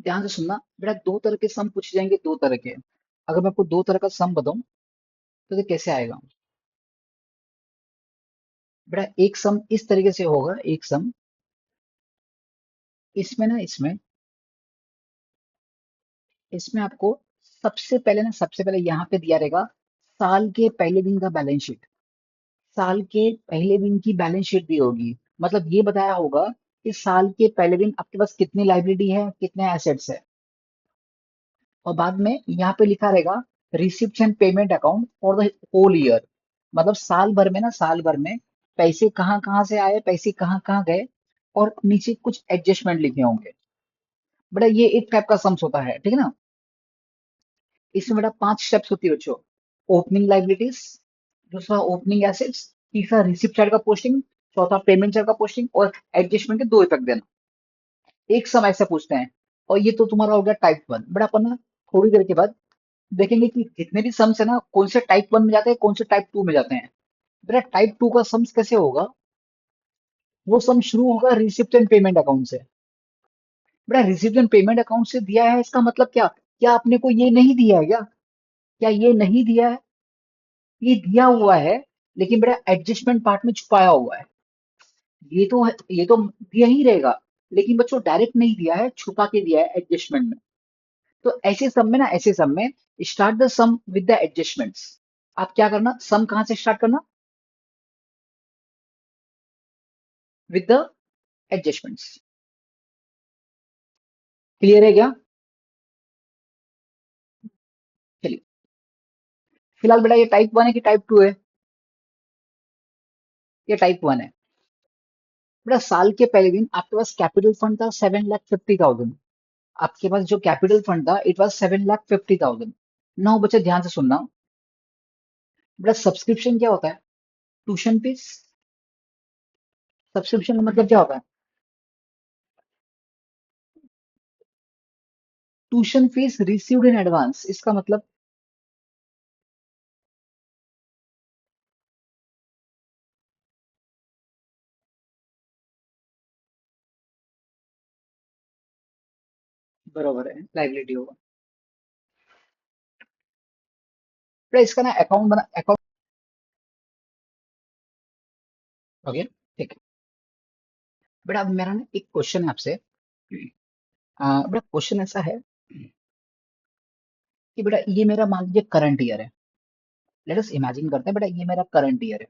ध्यान से सुनना बेटा, दो तरह के सम पूछे जाएंगे, दो तरह के। अगर मैं आपको दो तरह का सम बताऊं तो ये कैसे आएगा? बेटा एक सम इस तरीके से होगा, एक सम इसमें ना, इसमें आपको सबसे पहले यहाँ पे दिया रहेगा साल के पहले दिन का बैलेंस शीट। साल के पहले दिन की बैलेंस शीट दी होगी, मतलब ये बताया होगा कि साल के पहले दिन आपके पास कितनी लाइबिलिटी है, कितने एसेट्स है। और बाद में यहाँ पे लिखा रहेगा receipt and payment account for the whole year. मतलब साल भर में ना, साल भर में पैसे कहाँ कहाँ से आए, पैसे कहाँ कहाँ गए, और नीचे कुछ एडजस्टमेंट लिखे होंगे। बेटा ये एक टाइप का सम्स होता है, ठीक है ना। इसमें बेटा 5 स्टेप्स होती है बच्चों। ओपनिंग लाइबिलिटीज, दूसरा ओपनिंग एसेट्स, तीसरा रिसिप्ट साइड का पोस्टिंग, चौथा पेमेंट साइड का पोस्टिंग, और एडजस्टमेंट के दो इफेक्ट देना। एक सम ऐसे पूछते हैं। और ये तो तुम्हारा हो गया टाइप वन। बट अपन ना थोड़ी देर के बाद देखेंगे कि जितने भी सम्स है ना, कौन से टाइप वन में जाते हैं, कौन से टाइप टू में जाते हैं। बेटा टाइप टू का सम्स कैसे होगा? वो सम शुरू होगा रिसिप्ट एंड पेमेंट अकाउंट से। बेटा रिसिप्ट एंड पेमेंट अकाउंट से दिया है, इसका मतलब क्या? क्या आपने को ये नहीं दिया है क्या? क्या ये नहीं दिया है? ये दिया हुआ है, लेकिन बेटा एडजस्टमेंट पार्ट में छुपाया हुआ है। ये तो दिया ही रहेगा, लेकिन बच्चों डायरेक्ट नहीं दिया है, छुपा के दिया है एडजस्टमेंट में। तो ऐसे सम में ना, ऐसे सम में start the sum with the adjustments. आप क्या करना, सम कहां से स्टार्ट करना? With the adjustments. क्लियर है क्या? चलिए, फिलहाल बेटा ये टाइप वन है कि टाइप टू है? ये टाइप वन है। बेटा साल के पहले दिन आपके पास कैपिटल फंड था 7,50,000। आपके पास जो कैपिटल फंड था इट वाज 7,50,000। नौ बच्चे ध्यान से सुनना। बेटा सब्सक्रिप्शन क्या होता है? Tuition fees. सब्सक्रिप्शन का मतलब क्या होता है? Tuition fees received in advance, इसका मतलब। बरोबर है, लाइबिलिटी होगा। बेटा इसका ना अकाउंट बना, अकाउंट। ओके, ठीक है। बेटा अब मेरा ना एक क्वेश्चन है आपसे। बेटा क्वेश्चन ऐसा है कि बेटा ये मेरा मान लीजिए करंट ईयर है। लेट अस इमेजिन करते हैं बेटा ये मेरा करंट ईयर है।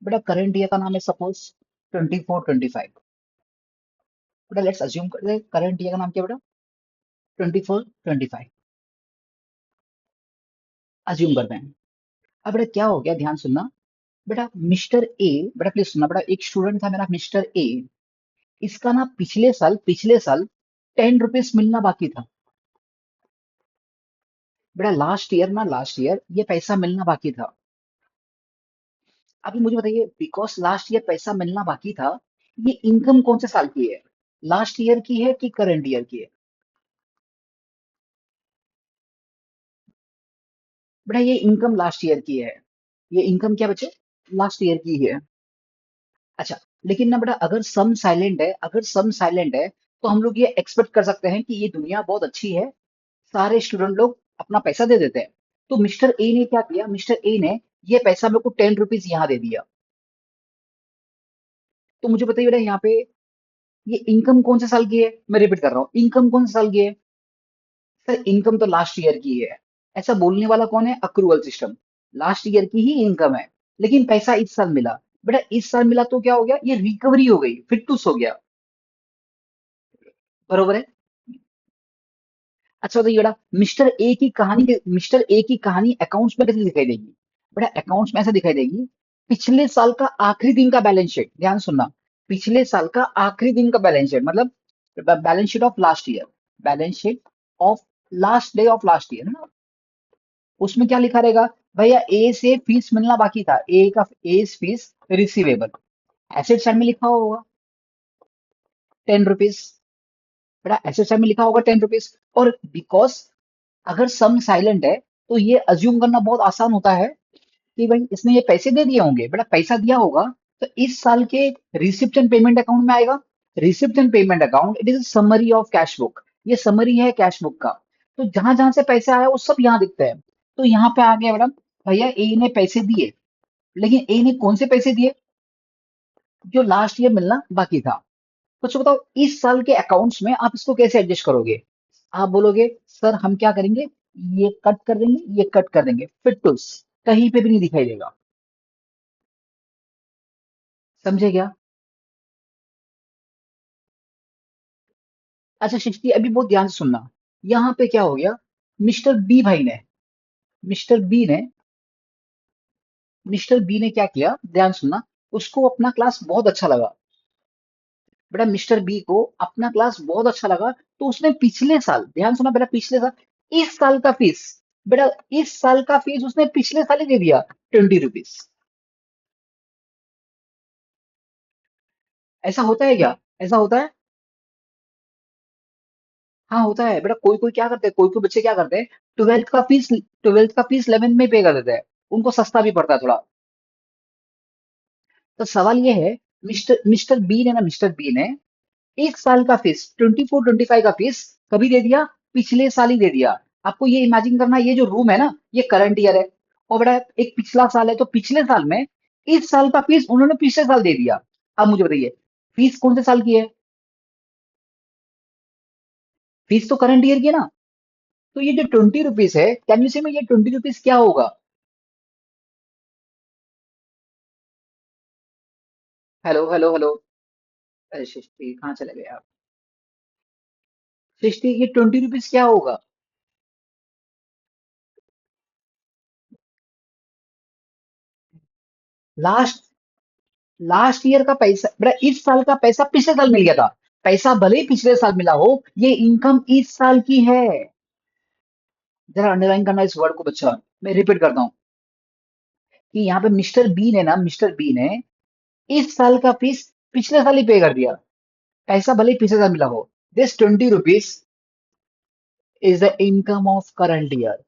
बेटा करंट ईयर का नाम है सपोज 24-25। बेटा लेट्स अज्यूम करते हैं करंट ईयर का नाम क्या है बेटा? 24-25 अज्यूम करते हैं। अब बेटा क्या हो गया, ध्यान सुनना। बेटा मिस्टर ए, बेटा प्लीज सुनना। बेटा एक स्टूडेंट था मेरा मिस्टर ए। इसका ना पिछले साल 10 रुपीज मिलना बाकी था। बेटा लास्ट ईयर ये पैसा मिलना बाकी था। अभी मुझे बताइए, बिकॉज लास्ट ईयर पैसा मिलना बाकी था, ये इनकम कौन से साल की है? लास्ट ईयर की है कि करंट ईयर की है? बेटा ये इनकम लास्ट ईयर की है। ये इनकम क्या बचे? लास्ट ईयर की है। अच्छा, लेकिन ना बेटा अगर सम साइलेंट है, तो हम लोग ये एक्सपेक्ट कर सकते हैं कि ये दुनिया बहुत अच्छी है, सारे स्टूडेंट लोग अपना पैसा दे देते हैं। तो मिस्टर ए ने क्या किया, मिस्टर ए ने ये पैसा मेरे को 10 रुपीज यहाँ दे दिया। तो मुझे बताइए बेटा यहाँ पे ये इनकम कौन से साल की है? मैं रिपीट कर रहा हूँ, इनकम कौन से साल की है? सर इनकम तो लास्ट ईयर की है। ऐसा बोलने वाला कौन है? Accrual system. लास्ट ईयर की ही इनकम है, लेकिन पैसा इस साल मिला। बेटा इस साल मिला तो क्या हो गया, ये रिकवरी हो गई, फिटूस हो गया। बरोबर है। अच्छा बताइए बेटा मिस्टर ए की कहानी अकाउंट्स में कैसे दिखाई देगी? बेटा अकाउंट्स में ऐसे दिखाई देगी, पिछले साल का आखिरी दिन का बैलेंस शीट, ध्यान सुनना। पिछले साल का आखिरी दिन का बैलेंस शीट, मतलब balance sheet of last year, balance sheet of last day of last year ना। उसमें क्या लिखा रहेगा? भैया ए से फीस मिलना बाकी था, ए का ए फीस रिसीवेबल। एसेट साइड में लिखा होगा 10 रुपीज। बेटा एसेट साइड में लिखा होगा 10 रुपीज। और बिकॉज अगर सम साइलेंट है, तो ये अज्यूम करना बहुत आसान होता है कि भाई इसने ये पैसे दे दिए होंगे। बेटा पैसा दिया होगा तो इस साल के रिसिप्ट एंड पेमेंट अकाउंट में आएगा। Receipt and payment account it is summary of cash book. ये समरी है कैश बुक का। तो जहां जहां से पैसे आया वो सब यहाँ दिखता है। तो यहाँ पे आ गया मैडम, भैया ए ने पैसे दिए, लेकिन ए ने कौन से पैसे दिए? जो लास्ट ईयर मिलना बाकी था। तो बताओ इस साल के अकाउंट्स में आप इसको कैसे एडजस्ट करोगे? आप बोलोगे सर हम क्या करेंगे, ये कट कर देंगे, ये कट कर देंगे, फिर टूस, कहीं पे भी नहीं दिखाई देगा। समझे क्या? अच्छा सृष्टि अभी बहुत ध्यान से सुनना। यहाँ पे क्या हो गया, मिस्टर बी भाई ने, मिस्टर बी ने मिस्टर बी ने क्या किया, ध्यान सुनना। उसको अपना क्लास बहुत अच्छा लगा। बेटा मिस्टर बी को अपना क्लास बहुत अच्छा लगा, तो उसने पिछले साल, ध्यान सुना बेटा, पिछले साल, इस साल का फीस, बेटा इस साल का फीस उसने पिछले साल ही दे दिया, 20 रुपीज। ऐसा होता है क्या? ऐसा होता है? हाँ होता है बेटा। कोई कोई क्या करते हैं, कोई कोई बच्चे क्या करते हैं, ट्वेल्थ का फीस 11 में पे कर देते हैं, उनको सस्ता भी पड़ता है थोड़ा। तो सवाल ये है, मिस्टर मिस्टर बी ने ना, मिस्टर बी ने एक साल का फीस 24-25 का फीस कभी दे दिया, पिछले साल ही दे दिया। आपको ये इमेजिन करना, ये जो रूम है ना, ये करंट ईयर है, और बेटा एक पिछला साल है, तो पिछले साल में इस साल का फीस उन्होंने पिछले साल दे दिया। अब मुझे बताइए, फीस कौन से साल की है? फीस तो करंट ईयर की है ना। तो ये जो 20 रुपीज है, कैन यू से में ये 20 रुपीज क्या होगा? Hello hello hello. अरे सृष्टि कहाँ चले गए आप? सृष्टि ये 20 रुपीज क्या होगा? लास्ट लास्ट ईयर का पैसा, बेटा इस साल का पैसा पिछले साल मिल गया था। पैसा भले ही पिछले साल मिला हो, ये इनकम इस साल की है। जरा अंडरलाइन करना इस वर्ड को बच्चा, मैं रिपीट करता हूँ कि यहाँ पे मिस्टर बी ने ना, मिस्टर बी ने इस साल का फीस पिछले साल ही पे कर दिया। पैसा भले ही पिछले साल मिला हो। This 20 rupees is the income of current year.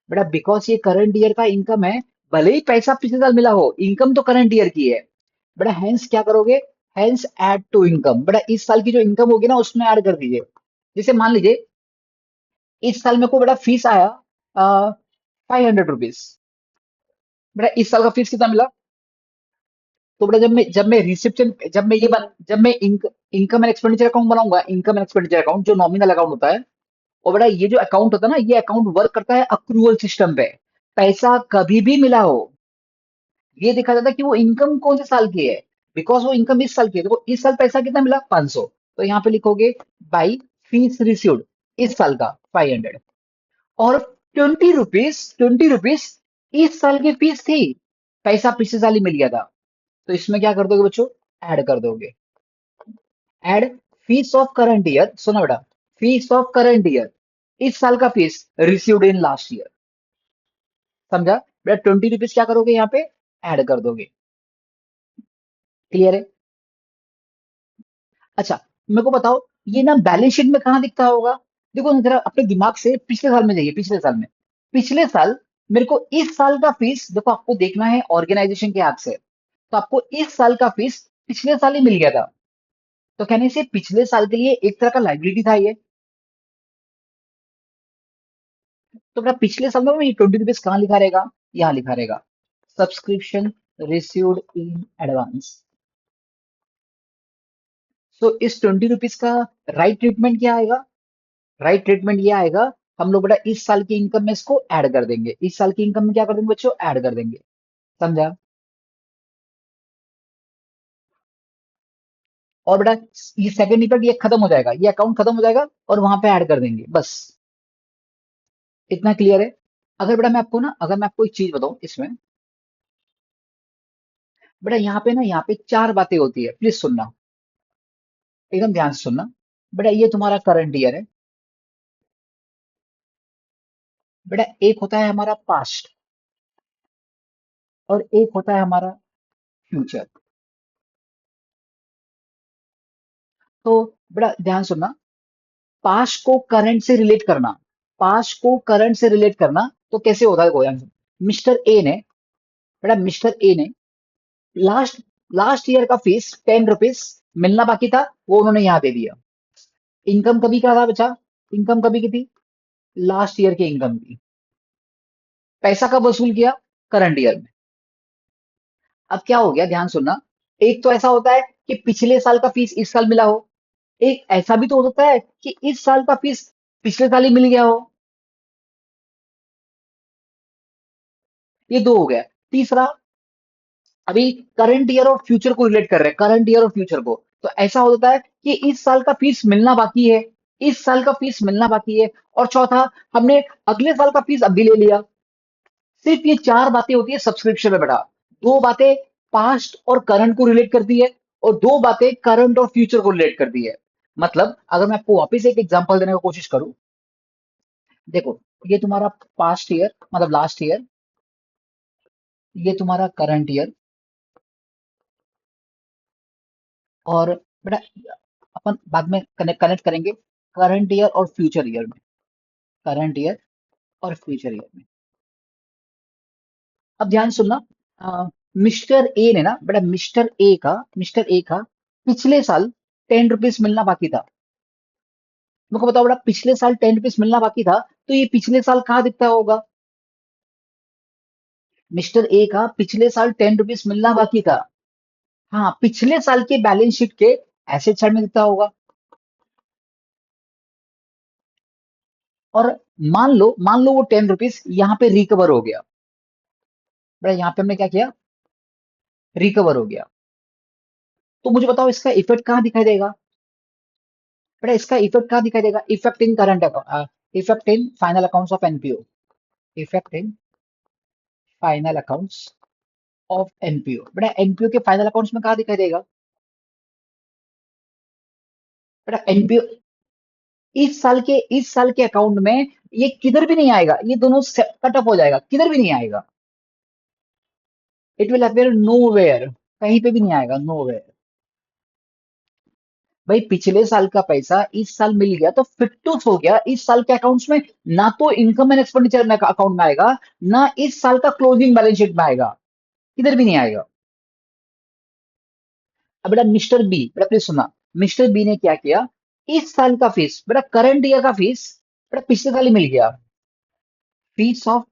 बेटा बिकॉज ये करंट ईयर का इनकम है, भले ही पैसा पिछले साल मिला हो, इनकम तो करंट ईयर की है। बेटा हेंस क्या करोगे, हेंस ऐड टू इनकम। बेटा इस साल की जो इनकम होगी ना उसमें ऐड कर दीजिए। जैसे मान लीजिए इस साल मेरे को बेटा फीस आया 500 रुपीज। बेटा इस साल का फीस कितना मिला? तो बेटा जब मैं रिसिप्शन, जब मैं इनकम एंड एक्सपेंडिचर अकाउंट बनाऊंगा, इनकम एंड एक्सपेंडिचर अकाउंट जो नॉमिनल अकाउंट होता है, और बेटा ये जो अकाउंट होता है ना, ये अकाउंट वर्क करता है अक्रूवल सिस्टम पे। पैसा कभी भी मिला हो, ये देखा जाता है कि वो इनकम कौन से साल की है, बिकॉज वो इनकम इस साल की है। देखो इस साल पैसा कितना मिला, 500, तो यहाँ पे लिखोगे बाई फीस रिसीव्ड इस साल का 500। और 20 रुपीज इस साल की फीस थी, पैसा पिछले साल ही मिल गया था। तो इसमें क्या कर दोगे बच्चों, ऐड कर दोगे। Add fees of current year, सुना बेटा, फीस ऑफ करंट ईयर इस साल का fees received in last year. समझा बेटा? 20 रुपीज क्या करोगे यहाँ पे, ऐड कर दोगे। क्लियर है? अच्छा मेरे को बताओ, ये ना बैलेंस शीट में कहाँ दिखता होगा? देखो ना, जरा अपने दिमाग से पिछले साल में जाइए, पिछले साल में, पिछले साल मेरे को इस साल का फीस, देखो आपको देखना है ऑर्गेनाइजेशन के ऐप से, तो आपको इस साल का फीस पिछले साल ही मिल गया था। तो कहने से पिछले साल के लिए एक तरह का लाइबिलिटी था ये। तो अपना पिछले साल में 20 रुपीज कहाँ लिखा रहेगा, यहाँ लिखा रहेगा, सब्सक्रिप्शन रिसीव्ड इन एडवांस। सो इस 20 रुपीज का राइट ट्रीटमेंट क्या आएगा? राइट ट्रीटमेंट ये आएगा, हम लोग बेटा इस साल की इनकम में इसको ऐड कर देंगे, इस साल की इनकम में क्या कर देंगे बच्चों, ऐड कर देंगे। समझा? और बेटा ये सेकंड इफेक्ट ये खत्म हो जाएगा, ये अकाउंट खत्म हो जाएगा और वहां पे ऐड कर देंगे बस। इतना क्लियर है? अगर बेटा मैं आपको ना, अगर मैं आपको एक चीज बताऊं इसमें, बेटा यहाँ पे ना, यहाँ पे चार बातें होती है, प्लीज सुनना, एकदम ध्यान से सुनना। बेटा ये तुम्हारा करंट ईयर है। बेटा एक होता है हमारा पास्ट, और एक होता है हमारा फ्यूचर। तो बेटा ध्यान सुनना, पास्ट को करंट से रिलेट करना, पास्ट को करंट से रिलेट करना तो कैसे होता है, देखो ध्यान से। मिस्टर ए ने, बेटा मिस्टर ए ने लास्ट लास्ट ईयर का फीस 10 रुपीज मिलना बाकी था, वो उन्होंने यहाँ दे दिया। इनकम कभी का था बचा, इनकम कभी की थी? लास्ट ईयर की इनकम की। पैसा कब वसूल किया? करंट ईयर में। अब क्या हो गया, ध्यान सुनना। एक तो ऐसा होता है कि पिछले साल का फीस इस साल मिला हो। एक ऐसा भी तो हो सकता है कि इस साल का फीस पिछले साल ही मिल गया हो। ये दो हो गया। तीसरा, अभी करंट ईयर और फ्यूचर को रिलेट कर रहे हैं, करंट ईयर और फ्यूचर को। तो ऐसा होता है कि इस साल का फीस मिलना बाकी है, इस साल का फीस मिलना बाकी है। और चौथा, हमने अगले साल का फीस अभी ले लिया। सिर्फ ये चार बातें होती है सब्सक्रिप्शन में बेटा। दो बातें पास्ट और करंट को रिलेट करती है, और दो बातें करंट और फ्यूचर को रिलेट करती है। मतलब अगर मैं आपको वापस एक एग्जांपल देने की कोशिश करूं, देखो, ये तुम्हारा पास्ट ईयर मतलब लास्ट ईयर, ये तुम्हारा करंट ईयर, और बेटा अपन बाद में कनेक्ट कनेक्ट करेंगे करंट ईयर और फ्यूचर ईयर में, करंट ईयर और फ्यूचर ईयर में। अब ध्यान सुनना। मिस्टर ए ने ना बेटा, मिस्टर ए का पिछले साल 10 रुपीज मिलना बाकी था। मुझको बताओ बेटा, पिछले साल 10 रुपीज मिलना बाकी था, तो ये पिछले साल कहाँ दिखता होगा? मिस्टर ए का पिछले साल 10 रुपीज मिलना बाकी था। हाँ, पिछले साल के बैलेंस शीट के एसेट साइड में दिखता होगा। और मान लो वो 10 रुपीज यहाँ पे रिकवर हो गया। बेटा यहाँ पे हमने क्या किया? रिकवर हो गया। तो मुझे बताओ इसका इफेक्ट कहाँ दिखाई देगा? बेटा इसका इफेक्ट कहाँ दिखाई देगा? Effect in current account, effect in final accounts of NPO, effect in final accounts of NPO. बेटा एनपीओ के फाइनल अकाउंट्स में कहाँ दिखाई देगा? बेटा एनपीओ इस साल के अकाउंट में ये किधर भी नहीं आएगा, ये दोनों कट ऑफ हो जाएगा, किधर भी नहीं आएगा। इट विल अपेयर नोवेयर, कहीं पे भी नहीं आएगा, नोवेयर। भाई पिछले साल का पैसा इस साल मिल गया तो फिटूस हो गया इस साल के अकाउंट्स में। ना तो इनकम एंड एक्सपेंडिचर में अकाउंट में आएगा, ना इस साल का क्लोजिंग बैलेंस शीट में आएगा, किधर भी नहीं आएगा। अब बेटा मिस्टर बी, बेटा प्लीज सुना। मिस्टर बी ने क्या किया? इस साल का फीस, बेटा करंट ईयर का फीस, बेटा पिछले साल ही मिल गया। Fees of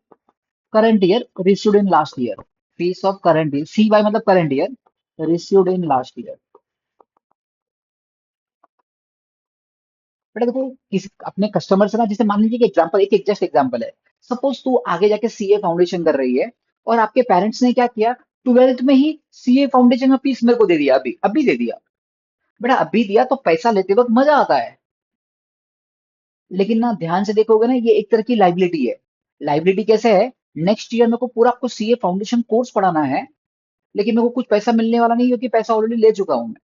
current year received in last year, fees of current year, C Y मतलब current year, received in last year. बेटा देखो, किसी अपने कस्टमर से ना, जैसे मान लीजिए कि एग्जांपल, एक जस्ट एग्जांपल है। सपोज तू आगे जाके सीए फाउंडेशन कर रही है, और आपके पेरेंट्स ने क्या किया, 12th में ही सीए फाउंडेशन का फीस मेरे को दे दिया, अभी अभी दे दिया। बेटा अभी दिया तो पैसा लेते वक्त मजा आता है, लेकिन ना ध्यान से देखोगे ना, ये एक तरह की लाइबिलिटी है। लाइबिलिटी कैसे है? नेक्स्ट ईयर मेरे को पूरा आपको सीए फाउंडेशन कोर्स पढ़ाना है, लेकिन मेरे को कुछ पैसा मिलने वाला नहीं, क्योंकि पैसा ऑलरेडी ले चुका हूं मैं।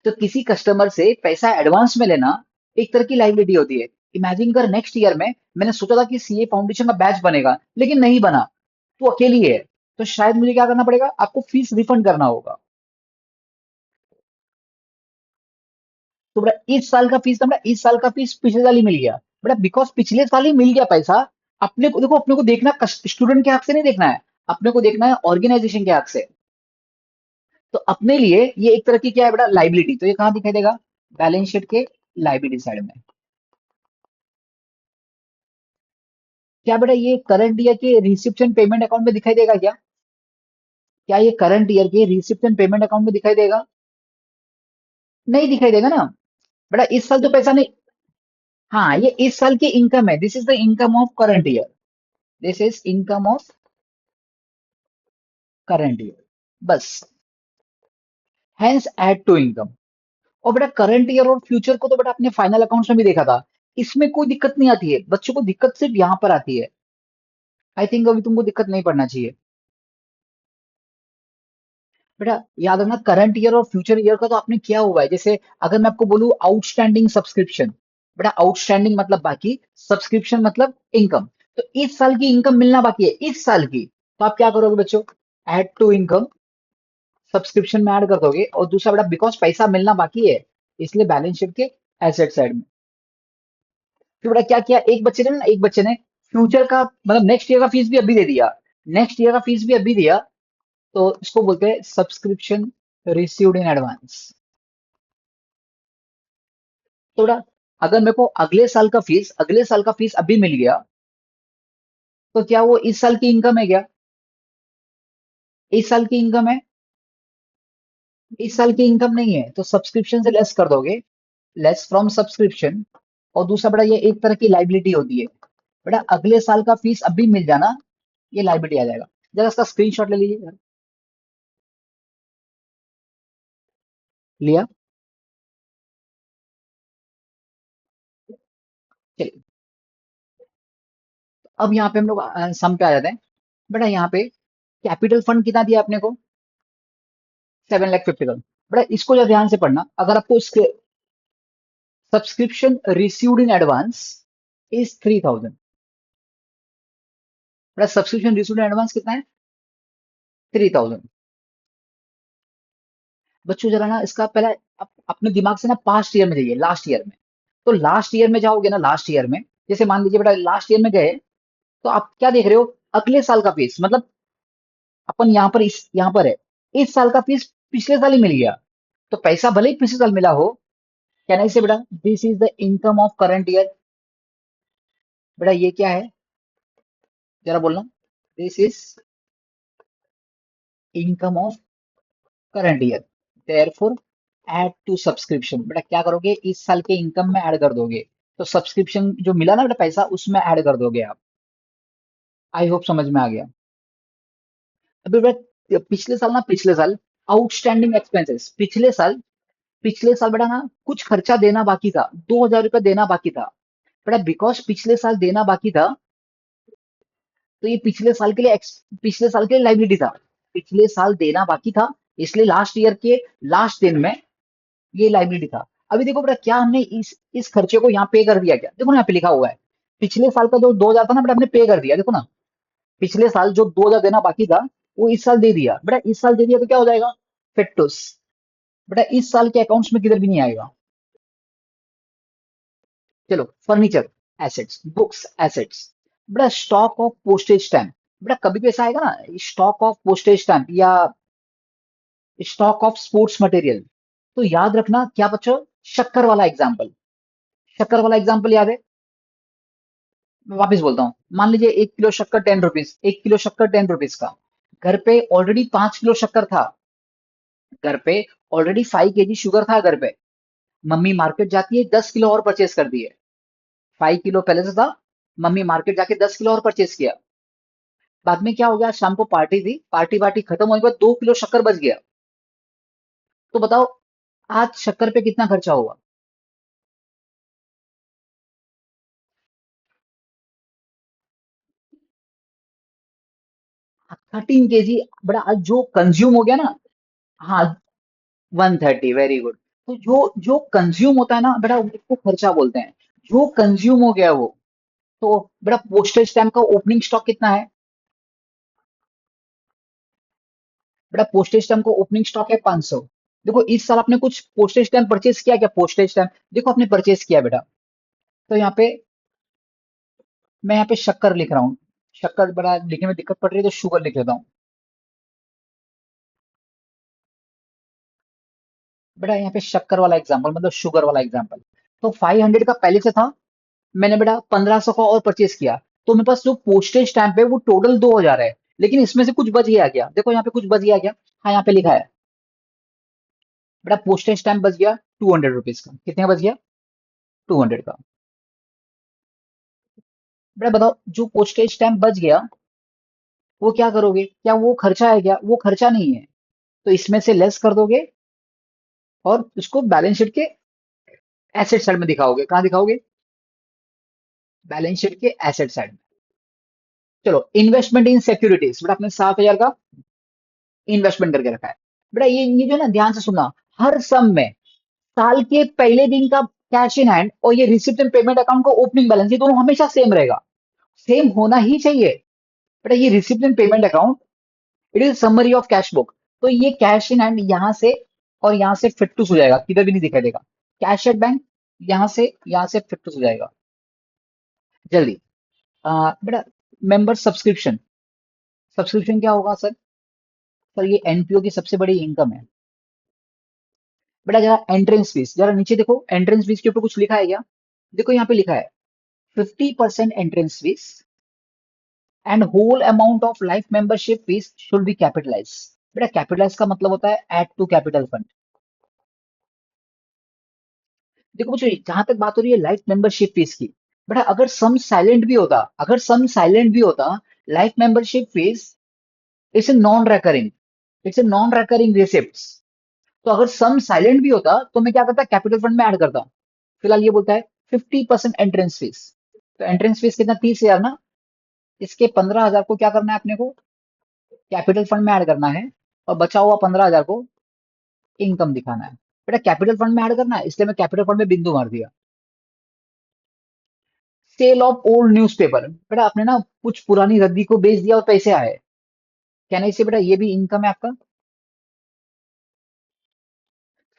तो किसी कस्टमर से पैसा एडवांस में लेना एक तरह की लाइबिलिटी होती है। इमेजिन कर, नेक्स्ट ईयर में मैंने सोचा था कि सीए फाउंडेशन का बैच बनेगा, लेकिन नहीं बना, तो अकेली है, तो शायद मुझे क्या करना पड़ेगा, आपको फीस रिफंड करना होगा। तो बेटा इस साल का फीस था, बेटा इस साल का फीस पिछले साल ही मिल गया। बेटा बिकॉज पिछले साल ही मिल गया पैसा, अपने को देखो, अपने को देखना स्टूडेंट के हक से नहीं देखना है, अपने को देखना है ऑर्गेनाइजेशन के हक से। तो अपने लिए ये एक तरह की क्या है बेटा, लाइबिलिटी। तो ये कहाँ दिखाई देगा? बैलेंस शीट के लाइबिलिटी साइड में। क्या बेटा ये करंट ईयर के रिसिप्ट एंड पेमेंट अकाउंट में दिखाई देगा क्या? क्या ये करंट ईयर के रिसिप्ट एंड पेमेंट अकाउंट में दिखाई देगा? नहीं दिखाई देगा ना। बेटा इस साल तो पैसा नहीं। हाँ, ये इस साल की इनकम है, this is the income of current year, this is income of current year, बस। Hence add to income. और बेटा करंट ईयर और फ्यूचर को तो बेटा अपने फाइनल अकाउंट्स में भी देखा था, इसमें कोई दिक्कत नहीं आती है, बच्चों को दिक्कत सिर्फ यहाँ पर आती है। आई थिंक अभी तुमको दिक्कत नहीं पड़ना चाहिए। बेटा याद रखना, करंट ईयर और फ्यूचर ईयर का तो आपने किया हुआ है। जैसे अगर मैं आपको बोलूं आउटस्टैंडिंग सब्सक्रिप्शन, बेटा आउटस्टैंडिंग मतलब बाकी, सब्सक्रिप्शन मतलब इनकम। तो इस साल की इनकम मिलना बाकी है, इस साल की, तो आप क्या करोगे बच्चों? ऐड टू इनकम, सब्सक्रिप्शन में ऐड कर दोगे। और दूसरा बेटा बिकॉज पैसा मिलना बाकी है, इसलिए बैलेंस शीट के एसेट साइड में। फिर बेटा क्या किया, एक बच्चे ने फ्यूचर का मतलब नेक्स्ट ईयर का फीस भी अभी दे दिया, नेक्स्ट ईयर का फीस भी अभी दिया। तो इसको बोलते हैं सब्सक्रिप्शन रिसीव्ड इन एडवांस। तो बेटा अगर मेरे को अगले साल का फीस अभी मिल गया, तो क्या वो इस साल की इनकम है क्या? इस साल की इनकम है? इस साल की इनकम नहीं है, तो सब्सक्रिप्शन से लेस कर दोगे, लेस फ्रॉम सब्सक्रिप्शन। और दूसरा बड़ा, ये एक तरह की लाइबिलिटी होती है। बेटा अगले साल का फीस अभी मिल जाना, ये लाइबिलिटी आ जाएगा। जरा इसका स्क्रीनशॉट ले लीजिए। लिया? चलिए, अब यहाँ पे हम लोग सम पे आ जाते हैं। बेटा यहाँ पे कैपिटल फंड कितना दिया आपने को? 7,50,000। बेटा इसको जरा ध्यान से पढ़ना। अगर आपको इसके subscription received in advance is 3,000। बेटा सब्सक्रिप्शन रिसीव्ड इन एडवांस कितना है? 3,000। बच्चों जरा ना इसका पहले अपने दिमाग से ना पास्ट ईयर में जाइए, लास्ट ईयर में। तो लास्ट ईयर में जाओगे ना, लास्ट ईयर में जैसे मान लीजिए बेटा लास्ट ईयर में गए, तो आप क्या देख रहे हो? अगले साल का फीस, मतलब अपन यहाँ पर है, इस साल का फीस पिछले साल ही मिल गया। तो पैसा भले ही पिछले साल मिला हो, कहना इसे बेटा this is the income of current year. बेटा ये क्या है? जरा बोलना। This is income of current year, therefore add to subscription. बेटा क्या करोगे? इस साल के इनकम में ऐड कर दोगे। तो सब्सक्रिप्शन जो मिला ना बेटा पैसा, उसमें ऐड कर दोगे आप। आई होप समझ में आ गया। अभी बेटा पिछले साल आउटस्टैंडिंग एक्सपेंसेस, पिछले साल बेटा ना कुछ खर्चा देना बाकी था, 2,000 रुपया देना बाकी था। बेटा बिकॉज पिछले साल देना बाकी था, तो ये पिछले साल के लिए लाइबिलिटी था। पिछले साल देना बाकी था, इसलिए लास्ट ईयर के लास्ट दिन में ये लाइबिलिटी था। अभी देखो बेटा क्या हमने इस खर्चे को यहाँ पे कर दिया क्या? देखो ना यहाँ पे लिखा हुआ है, पिछले साल का जो 2,000 था ना बेटा, हमने पे कर दिया। देखो ना, पिछले साल जो 2,000 देना बाकी था, वो इस साल दे दिया। बेटा इस साल दे दिया तो क्या हो जाएगा? फिट्टूस। बेटा इस साल के अकाउंट्स में किधर भी नहीं आएगा। चलो, फर्नीचर एसेट्स, बुक्स एसेट्स। बेटा स्टॉक ऑफ पोस्टेज स्टैम्प। बेटा कभी भी ऐसा आएगा ना, स्टॉक ऑफ पोस्टेज स्टैम्प या स्टॉक ऑफ स्पोर्ट्स मटेरियल, तो याद रखना क्या बच्चों? शक्कर वाला एग्जाम्पल। शक्कर वाला एग्जाम्पल याद है? मैं वापस बोलता हूँ। मान लीजिए 1 किलो शक्कर 10 रुपीज, 1 किलो शक्कर 10 रुपीज का। घर पे ऑलरेडी 5 किलो शक्कर था। घर पे ऑलरेडी 5 kg शुगर था घर पे। मम्मी मार्केट जाती है, 10 किलो और परचेज कर दिए। 5 किलो पहले से था, मम्मी मार्केट जाके 10 किलो और परचेज किया। बाद में क्या हो गया? शाम को पार्टी थी, पार्टी वार्टी खत्म होने के बाद 2 किलो शक्कर बच गया। तो बताओ आज शक्कर पे कितना खर्चा हुआ? 13 kg। बड़ा आज जो कंज्यूम हो गया ना। हाँ, 130, वेरी गुड। तो जो जो कंज्यूम होता है ना बेटा, उसको खर्चा बोलते हैं। जो कंज्यूम हो गया वो। तो बेटा पोस्टेज स्टैम्प का ओपनिंग स्टॉक कितना है? बेटा पोस्टेज स्टैम्प का ओपनिंग स्टॉक है 500। देखो इस साल आपने कुछ पोस्टेज स्टैम्प परचेज किया क्या? पोस्टेज स्टैम्प देखो आपने परचेज किया बेटा। तो यहाँ पे मैं यहाँ पे शक्कर लिख रहा हूँ। शक्कर बड़ा लिखने में दिक्कत पड़ रही है, तो शुगर लिख लेता हूँ। बेटा यहाँ पे शक्कर वाला एग्जाम्पल, मतलब शुगर वाला एग्जाम्पल। तो 500 का पहले से था, मैंने बेटा 1,500 का और परचेज किया। तो मेरे पास जो पोस्टेज स्टैम्प है वो टोटल 2,000 है। लेकिन इसमें से कुछ बच गया क्या? देखो यहाँ पे कुछ बच गया क्या? हाँ यहाँ पे लिखा है। बेटा पोस्टेज स्टैम्प बच गया 200 रुपीज का। कितने का बच गया? 200 का। बेटा बताओ जो पोस्टेज स्टैम्प बच गया, वो क्या करोगे? क्या वो खर्चा है क्या? वो खर्चा नहीं है। तो इसमें से लेस कर दोगे और उसको बैलेंस शीट के एसेट साइड में दिखाओगे। कहाँ दिखाओगे? बैलेंस शीट के एसेट साइड में। चलो, इन्वेस्टमेंट इन सिक्योरिटीज। बेटा आपने 7,000 का इन्वेस्टमेंट करके रखा है। बेटा ये जो है ना, ध्यान से सुनना। हर सम में साल के पहले दिन का कैश इन हैंड और ये रिसिप्ट एंड पेमेंट अकाउंट का ओपनिंग बैलेंस, ये दोनों हमेशा सेम रहेगा। सेम होना ही चाहिए। बेटा ये receipt and payment account, it is summary of cash book. तो ये कैश इन हैंड यहाँ से और यहाँ से फिट्टूस हो जाएगा, किधर भी नहीं दिखाई देगा। कैश एट बैंक यहाँ से फिट्टूस हो जाएगा। जल्दी। बेटा मेंबर सब्सक्रिप्शन। सब्सक्रिप्शन क्या होगा सर? सर ये एनपीओ की सबसे बड़ी इनकम है। बेटा जरा एंट्रेंस फीस, जरा नीचे देखो, एंट्रेंस फीस के ऊपर कुछ लिखा है क्या? देखो यहाँ पे लिखा है 50% entrance fees and whole amount of life membership fees should be capitalize. बेटा कैपिटलाइज का मतलब होता है एड टू कैपिटल फंड। देखो मुझे जहां तक बात हो रही है लाइफ मेंबरशिप फीस की, बेटा अगर सम साइलेंट भी होता, अगर सम साइलेंट भी होता, life membership fees it's a non recurring, it's a non recurring receipt. तो अगर सम साइलेंट भी होता तो मैं क्या करता, कैपिटल फंड में ऐड करता। फिलहाल ये बोलता है 50% एंट्रेंस फीस, तो एंट्रेंस फीस कितना, 30,000 ना, इसके 15,000 को क्या करना है अपने को, कैपिटल फंड में ऐड करना है, और बचा हुआ 15,000 को इनकम दिखाना है। बेटा कैपिटल फंड में ऐड करना है, इसलिए मैं कैपिटल फंड में बिंदु मार दिया। सेल ऑफ ओल्ड न्यूज़पेपर, बेटा आपने ना कुछ पुरानी रद्दी को बेच दिया और पैसे आए, कहना इसे बेटा ये भी इनकम है आपका।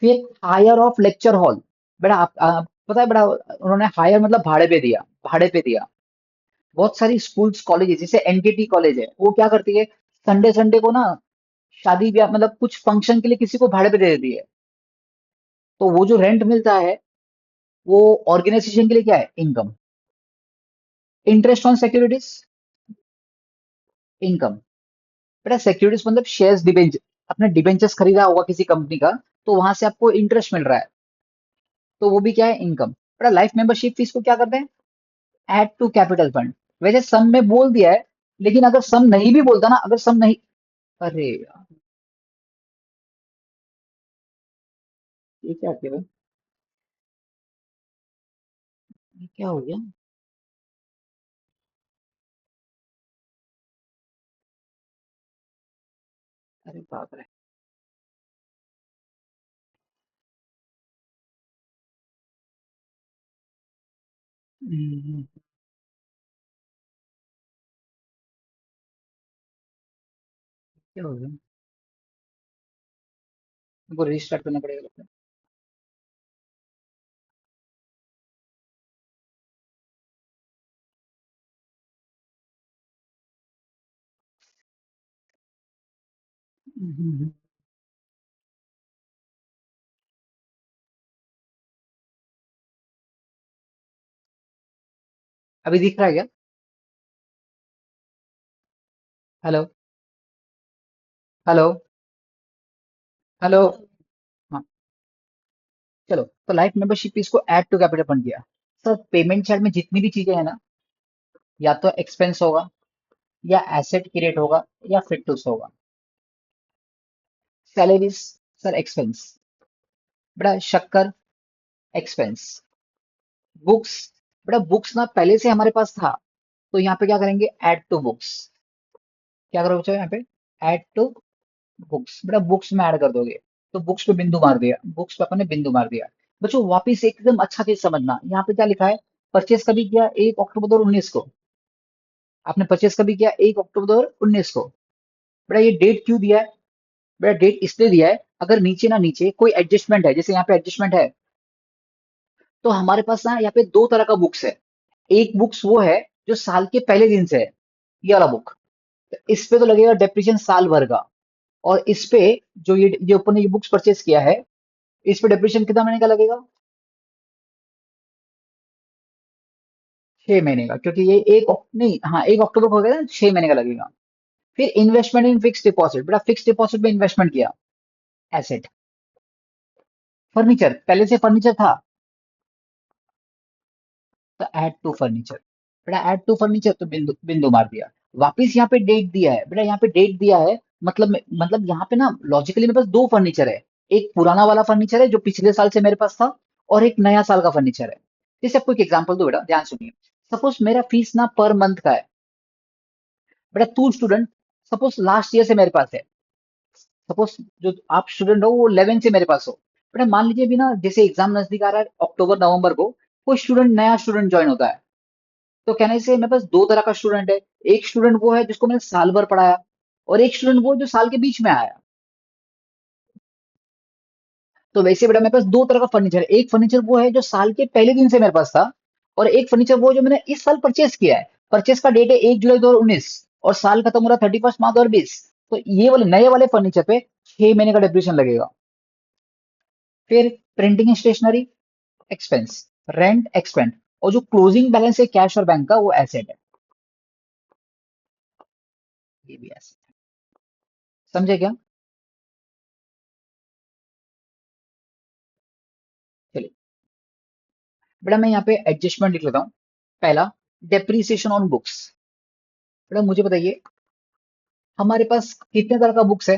फिर हायर ऑफ लेक्चर हॉल, बेटा पता है बेटा, उन्होंने हायर मतलब भाड़े पे दिया, भाड़े पे दिया। बहुत सारी स्कूल्स कॉलेजेस जैसे एनकेटी कॉलेज है, वो क्या करती है, संडे संडे को ना शादी ब्याह मतलब कुछ फंक्शन के लिए किसी को भाड़े पे दे देती है, तो वो जो रेंट मिलता है वो ऑर्गेनाइजेशन के लिए क्या है, income. Interest on securities, income. बेटा सिक्योरिटीज मतलब शेयर्स, डिबेंचर, अपने डिबेंचर्स खरीदा होगा किसी कंपनी का, तो वहां से आपको इंटरेस्ट मिल रहा है, तो वो भी क्या है, इनकम। बेटा लाइफ मेंबरशिप फीस को क्या करते हैं, ऐड टू कैपिटल फंड। वैसे सम में बोल दिया है, लेकिन अगर सम नहीं भी बोलता ना, अगर सम नहीं, अरे यार, ये क्या किया भाई? ये क्या हो गया? अरे बाप रे। हम्म, क्या हो गया? हमको रीस्टार्ट करना पड़ेगा लगता है। हम्म, अभी दिख रहा है क्या? Hello, hello, hello. हाँ, चलो तो लाइफ मेंबरशिप फीस को ऐड टू कैपिटल फंड किया। सर पेमेंट साइड में जितनी भी चीजें हैं ना, या तो एक्सपेंस होगा, या एसेट क्रिएट होगा, या फिक्टूस होगा। Salaries, sir expense. बेटा शक्कर, एक्सपेंस। बुक्स, बेटा बुक्स ना पहले से हमारे पास था, तो यहाँ पे क्या करेंगे, ऐड टू बुक्स। क्या करोगे बच्चों यहाँ पे, ऐड टू बुक्स। बेटा बुक्स में ऐड कर दोगे, तो बुक्स पे बिंदु मार दिया, बुक्स पे अपन ने बिंदु मार दिया। बच्चों वापिस एकदम अच्छा चीज समझना, यहाँ पे क्या लिखा है, परचेस कभी किया, 1 अक्टूबर 2019 को। आपने परचेस कभी किया, 1 अक्टूबर 2019 को। बेटा ये डेट क्यों दिया है, बेटा डेट इसलिए दिया है, अगर नीचे ना नीचे कोई एडजस्टमेंट है, जैसे यहाँ पे एडजस्टमेंट है, तो हमारे पास ना यहाँ पे दो तरह का बुक्स है। एक बुक्स वो है जो साल के पहले दिन से है, ये वाला बुक, तो इस पे तो लगेगा डेप्रिसिएशन साल भर का। और इस पे जो अपन ने ये बुक्स परचेस किया है, इस पे डेप्रिसिएशन कितना महीने का लगेगा, 6 महीने का, क्योंकि ये नहीं, हाँ 1 अक्टूबर को हो गया ना, 6 महीने का लगेगा। फिर इन्वेस्टमेंट इन फिक्स डिपॉजिट, बड़ा फिक्स डिपॉजिट में इन्वेस्टमेंट किया, एसेट। फर्नीचर, पहले से फर्नीचर था, तो ऐड टू फर्नीचर। बेटा ऐड टू फर्नीचर, तो बिंदु बिंदु मार दिया। वापिस यहाँ पे डेट दिया है, बेटा यहाँ पे डेट दिया है, मतलब यहाँ पे ना लॉजिकली मेरे पास दो फर्नीचर है। एक पुराना वाला फर्नीचर है जो पिछले साल से मेरे पास था, और एक नया साल का फर्नीचर है। जैसे आपको एक एग्जांपल दो, बेटा ध्यान सुनिए। सपोज मेरा फीस ना पर मंथ का है, बेटा तू स्टूडेंट, सपोज लास्ट ईयर से मेरे पास है, सपोज जो आप स्टूडेंट हो वो 11 से मेरे पास हो। बेटा मान लीजिए भी ना, जैसे एग्जाम नजदीक आ रहा है अक्टूबर नवंबर को, कोई स्टूडेंट, नया स्टूडेंट ज्वाइन होता है, तो कहने से मेरे पास दो तरह का स्टूडेंट है। एक स्टूडेंट वो है जिसको मैंने साल भर पढ़ाया, और एक स्टूडेंट वो जो साल के बीच में आया। तो वैसे बेटा मेरे पास दो तरह का फर्नीचर है, एक फर्नीचर वो है जो साल के पहले दिन से मेरे पास था, और एक फर्नीचर वो जो मैंने इस साल परचेस किया है। परचेस का डेट है 1 जुलाई 2019, और साल खत्म हो रहा 31 मार्च 2020। तो ये वाले नए वाले फर्नीचर पे 6 महीने का डिप्रेशन लगेगा। फिर printing stationery, expense. Rent expend, और जो क्लोजिंग बैलेंस है कैश और बैंक का, वो एसेट है। ये भी एसेट है। समझे क्या? चलिए बेटा, मैं यहाँ पे एडजस्टमेंट लिख लेता हूँ। पहला, डेप्रीसिएशन ऑन बुक्स। बेटा मुझे बताइए, हमारे पास कितने तरह का बुक्स है?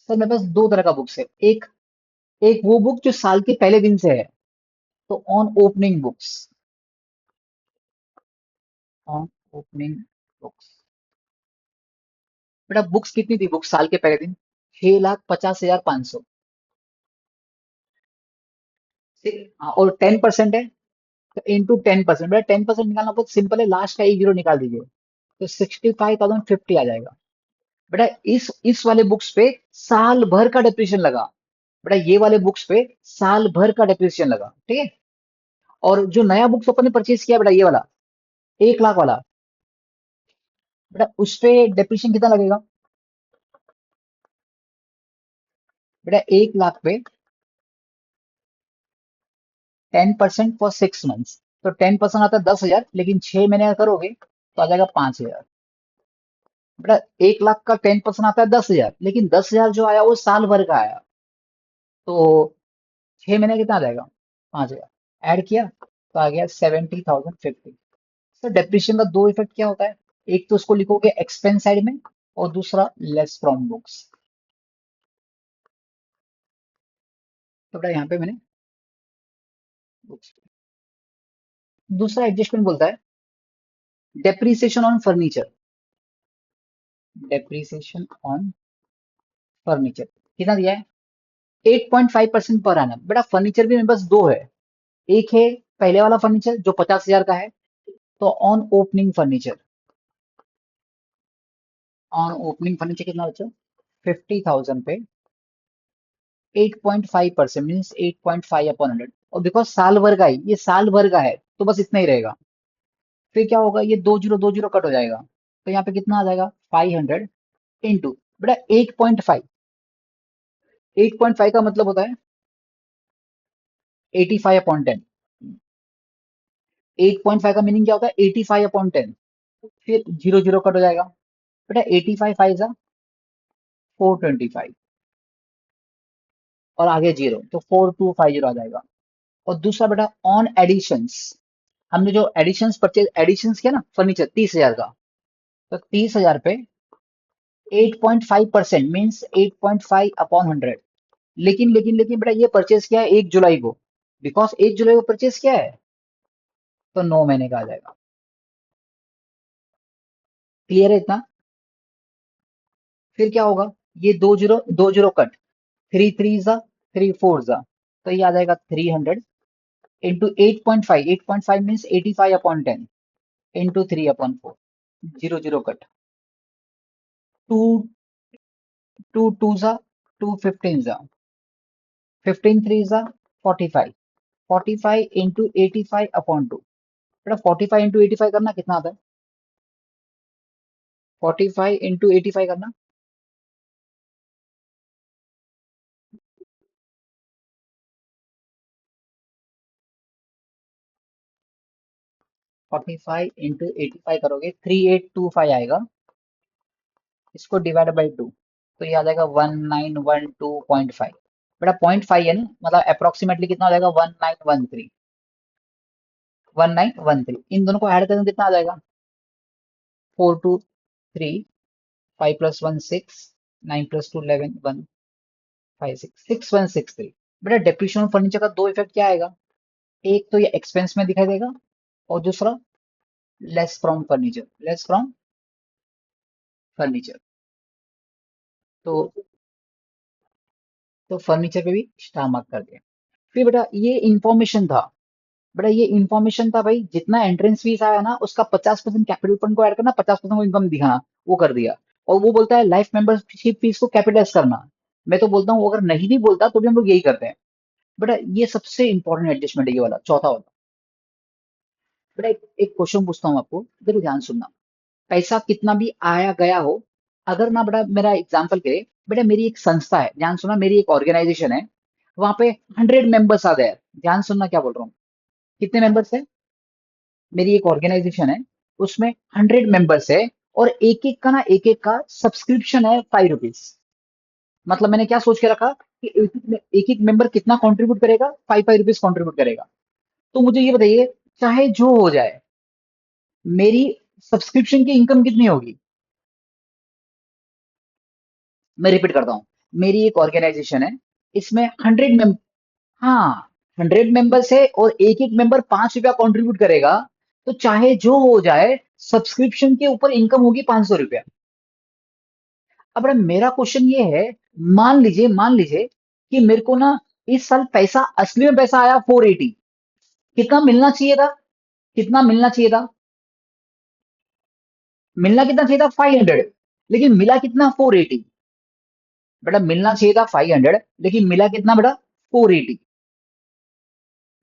सर मेरे पास दो तरह का बुक्स है। एक एक वो बुक जो साल के पहले दिन से है, तो on opening books. On opening books. बेटा बुक्स कितनी थी, बुक्स साल के पहले दिन? 6,50,500। हाँ, और 10% है, तो इंटू 10%। बेटा 10% निकालना बहुत सिंपल है, लास्ट का एक जीरो निकाल दीजिए, तो 65,050 आ जाएगा। बेटा इस वाले बुक्स पे साल भर का डिप्रेशन लगा। बेटा ये वाले बुक्स पे साल भर का डिप्रेशन लगा, ठीक है। और जो नया बुक्स अपन ने परचेज किया बेटा, ये वाला 1 लाख वाला, बेटा उस पे डिप्रेशन कितना लगेगा? बेटा 1 लाख पे 10% फॉर 6 मंथ्स, तो 10% आता है 10,000, लेकिन 6 महीने का करोगे तो आ जाएगा 5,000। बेटा 1 लाख का 10% आता है 10,000, लेकिन 10,000 जो आया वो साल भर का आया, तो 6 महीने कितना आ जाएगा? 5,000। ऐड किया तो आ गया 70,050। सर डेप्रिसिएशन का दो इफेक्ट क्या होता है? एक तो उसको लिखोगे एक्सपेंस साइड में, और दूसरा लेस फ्रॉम बुक्स। तो बेटा यहाँ पे मैंने बुक्स, दूसरा एडजस्टमेंट बोलता है depreciation on furniture. Depreciation on furniture कितना दिया है? 8.5% पर एनम। बेटा फर्नीचर भी मेरे पास दो है। एक है पहले वाला फर्नीचर जो 50,000 का है, तो on opening furniture. On opening furniture कितना बचा? 50,000 पे 8.5% मीन्स 8.5 अपॉन 100। और बिकॉज साल भर का ही, ये साल भर का है, तो बस इतना ही रहेगा। फिर क्या होगा, ये दो जीरो कट हो जाएगा, तो यहाँ पे कितना आ जाएगा? 500 इंटू, बेटा 8.5। 8.5 का मतलब होता है 85/10। 8.5 का मीनिंग क्या होता है? 85/10। फिर जीरो जीरो कट हो जाएगा, बेटा 85 5 425, और आगे जीरो, तो 4250 आ जाएगा। और दूसरा बेटा ऑन एडिशंस, हमने जो एडिशंस परचेज एडिशंस किया ना फर्नीचर 30,000 का, तो 30,000 पे 8.5% मीन्स 8.5/100। लेकिन बेटा ये परचेज किया है 1 जुलाई को, बिकॉज 1 जुलाई को परचेज किया है, तो 9 महीने का आ जाएगा। क्लियर है इतना? फिर क्या होगा, ये दो जीरो कट, थ्री थ्री जा, थ्री फोर जा, तो ये आ जाएगा 300 into 8.5। 8.5 means 85/10 into 3/4। Zero zero cut, two two two जा, टू फिफ्टीन जा, 15 3 जा 45। 45 इंटू 85/2। बेटा 45 इंटू 85 करना कितना आता है? 45 इंटू 85 करना, 45 इंटू 85 करोगे 3825 आएगा, इसको डिवाइड बाई टू, तो ये आ जाएगा 1912.5। बेटा 0.5 है ना, मतलब अप्रोक्सीमेटली कितना आ जाएगा? 1913। 1913, इन दोनों को ऐड करेंगे कितना आ जाएगा? 423, 5 + 1 6, 9 + 2 11, 156, 6163। बेटा डेप्रिशिएशन फर्नीचर का दो इफेक्ट क्या आएगा? एक तो ये एक्सपेंस में दिखाई देगा, और दूसरा less from furniture. Less from furniture, तो फर्नीचर पे भी स्टार मार्क कर दिया। फिर बेटा ये इंफॉर्मेशन था, बेटा ये इंफॉर्मेशन था भाई, जितना एंट्रेंस फीस आया ना उसका 50% कैपिटल फंड को ऐड करना, 50% को इनकम दिखाना, वो कर दिया। और वो बोलता है लाइफ मेंबरशिप फीस को कैपिटलाइज करना। मैं तो बोलता हूँ अगर नहीं भी बोलता तो भी हम लोग यही करते हैं। बेटा ये सबसे इंपॉर्टेंट एडजस्टमेंट है, ये वाला चौथा वाला। बेटा एक क्वेश्चन पूछता हूँ आपको, इधर ध्यान सुनना। पैसा कितना भी आया गया हो, अगर ना बेटा मेरा एग्जाम्पल करे, बेटा मेरी एक संस्था है, ध्यान सुना, मेरी एक ऑर्गेनाइजेशन है, वहां पे 100 मेंबर्स आ गए। ध्यान सुनना क्या बोल रहा हूँ। कितने मेंबर्स है? मेरी एक ऑर्गेनाइजेशन है, उसमें 100 मेंबर्स है, और एक एक का सब्सक्रिप्शन है ₹5। मतलब मैंने क्या सोच के रखा कि एक एक मेंबर कितना कंट्रीब्यूट करेगा, ₹5 कंट्रीब्यूट करेगा। तो मुझे ये बताइए, चाहे जो हो जाए, मेरी सब्सक्रिप्शन की इनकम कितनी होगी? मैं रिपीट करता हूँ। मेरी एक ऑर्गेनाइजेशन है, इसमें 100 हाँ, 100 मेंबर्स है, और एक एक मेंबर ₹5 कंट्रीब्यूट करेगा। तो चाहे जो हो जाए, सब्सक्रिप्शन के ऊपर इनकम होगी ₹500। अब बड़ा मेरा क्वेश्चन ये है, मान लीजिए कि मेरे को ना इस साल पैसा, असली में पैसा आया 480। कितना मिलना चाहिए था? कितना मिलना चाहिए था? मिलना कितना चाहिए था? 500। लेकिन मिला कितना? 480। बेटा मिलना चाहिए था 500, लेकिन मिला कितना बेटा? 480।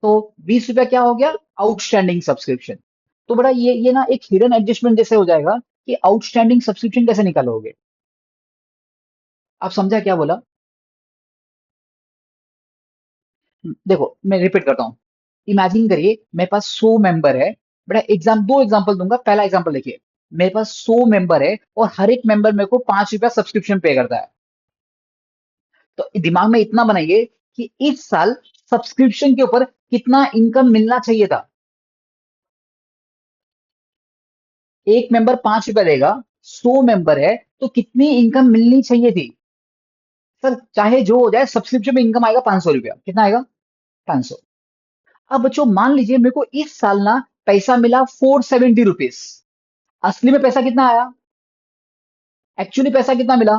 तो ₹20 क्या हो गया? Outstanding subscription. तो बेटा ये ना एक हिडन एडजस्टमेंट जैसे हो जाएगा कि आउटस्टैंडिंग सब्सक्रिप्शन कैसे निकालोगे। आप समझा क्या बोला? देखो मैं रिपीट करता हूँ। इमेजिन करिए मेरे पास 100 मेंबर है। बेटा दो एग्जांपल दूंगा। पहला एग्जांपल देखिए, मेरे पास 100 मेंबर है, और हर एक मेंबर मेरे को ₹5 सब्सक्रिप्शन पे करता है। तो दिमाग में इतना बनाइए कि इस साल सब्सक्रिप्शन के ऊपर कितना इनकम मिलना चाहिए था। एक मेंबर ₹5 देगा, 100 मेंबर है, तो कितनी इनकम मिलनी चाहिए थी? सर चाहे जो हो जाए, सब्सक्रिप्शन में इनकम आएगा ₹500। कितना आएगा? 500। अब बच्चों मान लीजिए मेरे को इस साल ना पैसा मिला ₹470। असली में पैसा कितना आया? एक्चुअली पैसा कितना मिला?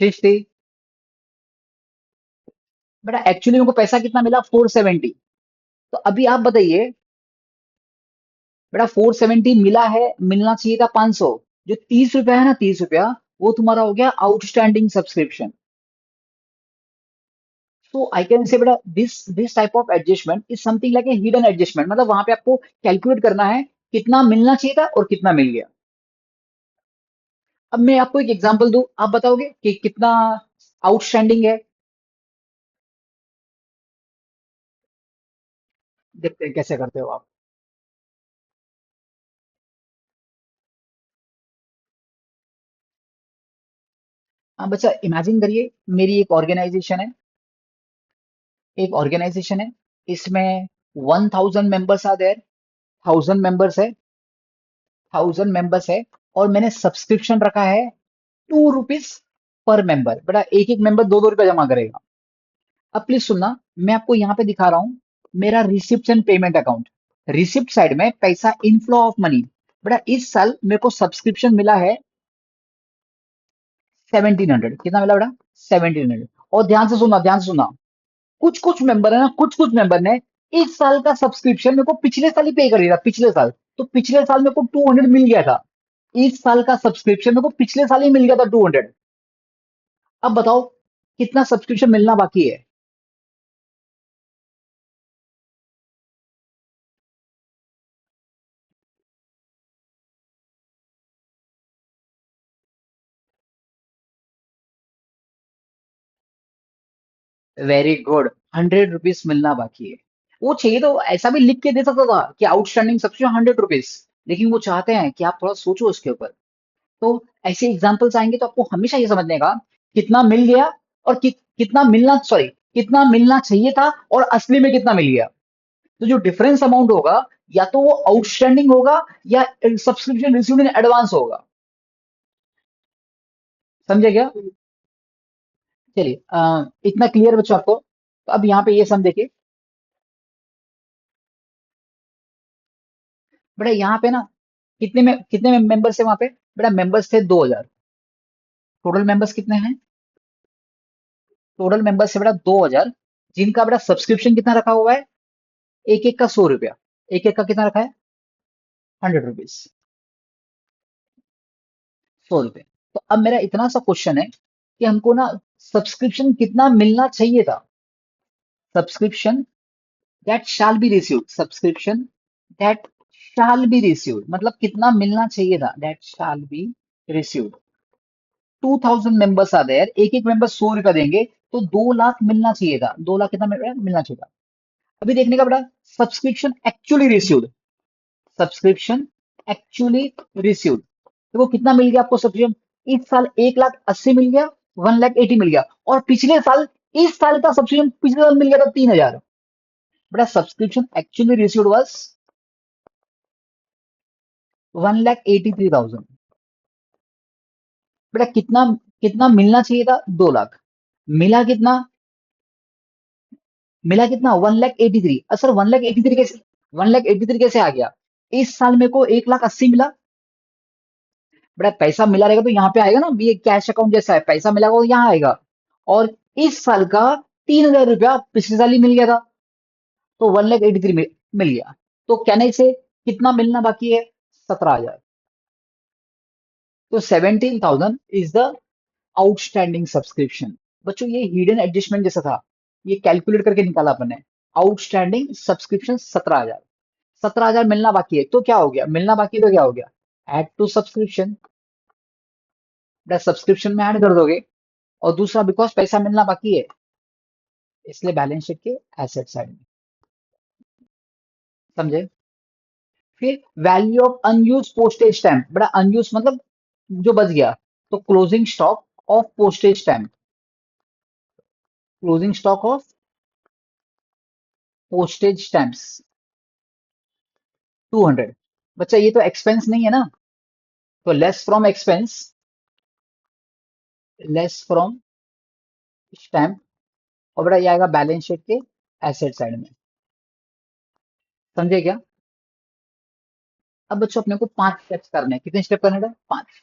सृष्टि, बेटा एक्चुअली मेरे को पैसा कितना मिला? 470। तो अभी आप बताइए, बेटा 470 मिला है, मिलना चाहिए था 500। जो ₹30 है ना, ₹30, वो तुम्हारा हो गया outstanding subscription. So I can say बेटा this type of adjustment is something like a hidden adjustment। मतलब वहां पे आपको कैलकुलेट करना है कितना मिलना चाहिए था और कितना मिल गया। अब मैं आपको एक एग्जांपल दूं, आप बताओगे कि कितना आउटस्टैंडिंग है। देखते हैं कैसे करते हो आप। हाँ बच्चा, इमेजिन करिए मेरी एक ऑर्गेनाइजेशन है, इसमें 1000 मेंबर्स आ देयर। 1000 मेंबर्स है, 1000 मेंबर्स है, और मैंने सब्सक्रिप्शन रखा है ₹2 पर मेंबर। बेटा एक एक मेंबर ₹2 जमा करेगा। अब प्लीज सुनना, मैं आपको यहाँ पे दिखा रहा हूँ मेरा receipt and payment account. Receipt side में पैसा, इनफ्लो ऑफ मनी। बेटा इस साल मेरे को सब्सक्रिप्शन मिला है 1700। कितना मिला बेटा? 1700। और ध्यान से सुनना, कुछ कुछ मेंबर है ना, कुछ कुछ मेंबर ने इस साल का सब्सक्रिप्शन मेरे को पिछले साल ही पे कर दिया था। पिछले साल, तो पिछले साल मेरे को 200 मिल गया था। इस साल का सब्सक्रिप्शन मेरे को पिछले साल ही मिल गया था 200। अब बताओ कितना सब्सक्रिप्शन मिलना बाकी है। वेरी गुड, ₹100 मिलना बाकी है। वो चाहिए तो ऐसा भी लिख के दे सकता था कि आउटस्टैंडिंग सब्सक्रिप्शन ₹100, लेकिन वो चाहते हैं कि आप थोड़ा सोचो उसके ऊपर। तो ऐसे एग्जाम्पल्स आएंगे तो आपको हमेशा ये समझने का कितना मिल गया, और कितना मिलना, सॉरी, कितना मिलना चाहिए था और असली में कितना मिल गया। तो जो डिफरेंस अमाउंट होगा, या तो वो आउटस्टैंडिंग होगा, या सब्सक्रिप्शन रिसीव्ड इन एडवांस होगा। समझे क्या? चलिए, इतना क्लियर बच्चों आपको? तो अब यहाँ पे ये सम देखिए। बेटा यहाँ पे ना कितने मेंबर्स है वहां पे? बेटा मेंबर्स थे 2000। टोटल मेंबर्स कितने हैं? टोटल मेंबर्स है बेटा 2000, जिनका बेटा सब्सक्रिप्शन कितना रखा हुआ है? एक एक का ₹100। एक एक का कितना रखा है? ₹100। ₹100। तो अब मेरा इतना सा क्वेश्चन है कि हमको ना सब्सक्रिप्शन कितना मिलना चाहिए था। Subscription that shall be received, subscription that shall be received, मतलब कितना मिलना चाहिए था, that shall be received. 2000 members are there, एक एक मेंबर 100 रुपया देंगे, तो 2 लाख मिलना चाहिए था। 2 लाख कितना मिलना चाहिए था। अभी देखने का बेटा, subscription actually received, subscription actually received, देखो कितना मिल गया आपको सब्सक्रिप्शन। इस साल 1,80,000 मिल गया, 1,80,000 मिल गया, और पिछले साल, इस साल का सब्सक्रिप्शन पिछले साल मिल गया था 3,000। बेटा सब्सक्रिप्शन एक्चुअली रिसीव्ड वाज 1,83,000। बेटा कितना, कितना मिलना चाहिए था, 2 लाख। मिला कितना, मिला कितना, 1,83,000। सर 1,83,000 कैसे, 1,83,000 कैसे आ गया। इस साल मेरे को 1,80,000 मिला। बड़ा पैसा मिला रहेगा तो यहाँ पे आएगा ना, ये कैश अकाउंट जैसा है, पैसा मिला वो यहाँ आएगा। और इस साल का 3,000 रुपया पिछले साल ही मिल गया था, तो 1,83,000 मिल गया। तो कहने से कितना मिलना बाकी है, 17,000। तो 17,000 इज द आउटस्टैंडिंग सब्सक्रिप्शन। बच्चों ये हिडन एडजस्टमेंट जैसा था, ये कैलकुलेट करके निकाला अपन ने। आउटस्टैंडिंग सब्सक्रिप्शन 17,000, 17,000 मिलना बाकी है, तो क्या हो गया, मिलना बाकी है तो क्या हो गया, ऐड टू सब्सक्रिप्शन। सब्सक्रिप्शन में ऐड कर दोगे। और दूसरा, बिकॉज पैसा मिलना बाकी है, इसलिए बैलेंस शीट के एसेट साइड में। समझे। फिर value of unused postage stamp, बड़ा अनयूज मतलब जो बच गया, तो closing stock of postage stamp, closing stock of postage stamps 200। बच्चा ये तो एक्सपेंस नहीं है ना, तो less from expense, less from stamp, और बड़ा ये आएगा बैलेंस शीट के एसेट साइड में। समझे क्या। अब बच्चों अपने को 5 स्टेप्स करने हैं, कितने स्टेप करने हैं, 5।